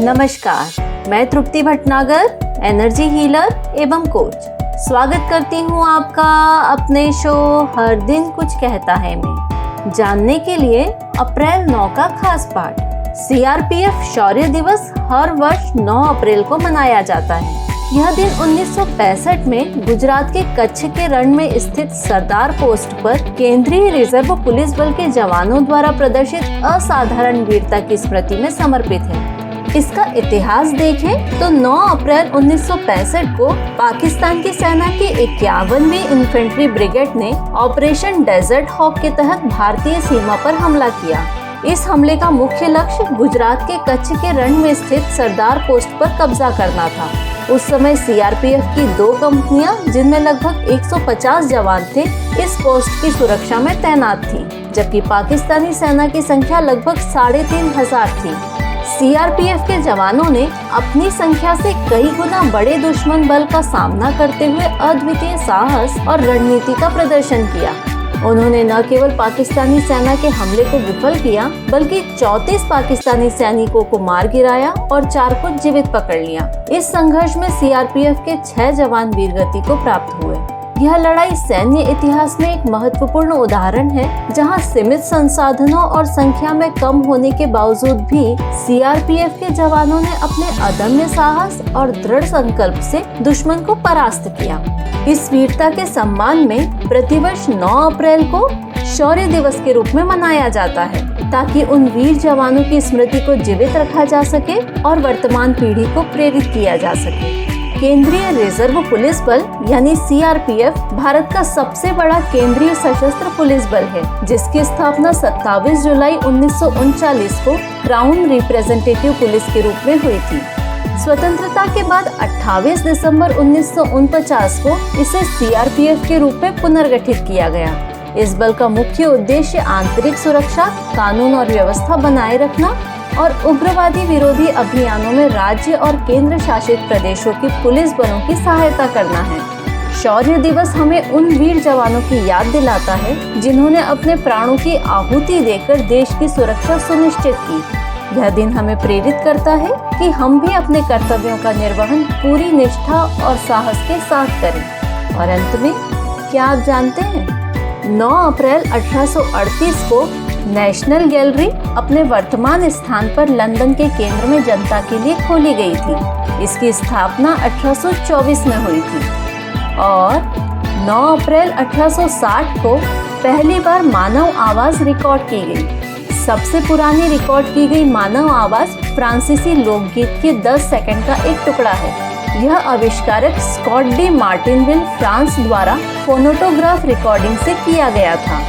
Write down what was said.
नमस्कार, मैं तृप्ति Bhatnagar, energy healer एवं कोच। स्वागत करती हूँ आपका अपने शो हर दिन कुछ कहता है में। जानने के लिए अप्रैल 9 का खास पाठ। सीआरपीएफ शौर्य दिवस हर वर्ष 9 अप्रैल को मनाया जाता है। यह दिन 1965 में गुजरात के कच्छ के रण में स्थित सरदार पोस्ट पर केंद्रीय रिजर्व पुलिस बल के जवानों द्वारा प्रदर्शित असाधारण वीरता की स्मृति में समर्पित है। इसका इतिहास देखें तो 9 अप्रैल 1965 को पाकिस्तान की सेना की 51वीं इन्फेंट्री ब्रिगेड ने ऑपरेशन डेजर्ट हॉक के तहत भारतीय सीमा पर हमला किया। इस हमले का मुख्य लक्ष्य गुजरात के कच्छ के रण में स्थित सरदार पोस्ट पर कब्जा करना था। उस समय सीआरपीएफ की 2 कंपनियां, जिनमें लगभग 150 जवान थे, इस पोस्ट की सुरक्षा में तैनात थी, जबकि पाकिस्तानी सेना की संख्या लगभग 3500 थी। सीआरपीएफ के जवानों ने अपनी संख्या से कई गुना बड़े दुश्मन बल का सामना करते हुए अद्वितीय साहस और रणनीति का प्रदर्शन किया। उन्होंने न केवल पाकिस्तानी सेना के हमले को विफल किया, बल्कि 34 पाकिस्तानी सैनिकों को मार गिराया और 4 को जीवित पकड़ लिया। इस संघर्ष में सीआरपीएफ के 6 जवान वीरगति को प्राप्त हुए। यह लड़ाई सैन्य इतिहास में एक महत्वपूर्ण उदाहरण है, जहां सीमित संसाधनों और संख्या में कम होने के बावजूद भी सीआरपीएफ के जवानों ने अपने अदम्य साहस और दृढ़ संकल्प से दुश्मन को परास्त किया। इस वीरता के सम्मान में प्रतिवर्ष 9 अप्रैल को शौर्य दिवस के रूप में मनाया जाता है, ताकि उन वीर जवानों की स्मृति को जीवित रखा जा सके और वर्तमान पीढ़ी को प्रेरित किया जा सके। केंद्रीय रिजर्व पुलिस बल यानी सीआरपीएफ भारत का सबसे बड़ा केंद्रीय सशस्त्र पुलिस बल है, जिसकी स्थापना 27 जुलाई 1939 को क्राउन रिप्रेजेंटेटिव पुलिस के रूप में हुई थी। स्वतंत्रता के बाद 28 दिसंबर 1949 को इसे सीआरपीएफ के रूप में पुनर्गठित किया गया। इस बल का मुख्य उद्देश्य आंतरिक सुरक्षा, कानून और व्यवस्था बनाए रखना और उग्रवादी विरोधी अभियानों में राज्य और केंद्र शासित प्रदेशों की पुलिस बलों की सहायता करना है। शौर्य दिवस हमें उन वीर जवानों की याद दिलाता है, जिन्होंने अपने प्राणों की आहुति देकर देश की सुरक्षा सुनिश्चित की। यह दिन हमें प्रेरित करता है कि हम भी अपने कर्तव्यों का निर्वहन पूरी निष्ठा और साहस के साथ करें। और अंत में, क्या आप जानते हैं, 9 अप्रैल 1838 को नेशनल गैलरी अपने वर्तमान स्थान पर लंदन के केंद्र में जनता के लिए खोली गई थी। इसकी स्थापना 1824 में हुई थी और 9 अप्रैल 1860 को पहली बार मानव आवाज रिकॉर्ड की गई। सबसे पुरानी रिकॉर्ड की गई मानव आवाज फ्रांसीसी लोकगीत के 10 सेकंड का एक टुकड़ा है। यह आविष्कारक स्कॉट डी मार्टिनविल फ्रांस द्वारा फोनोटोग्राफ रिकॉर्डिंग से किया गया था।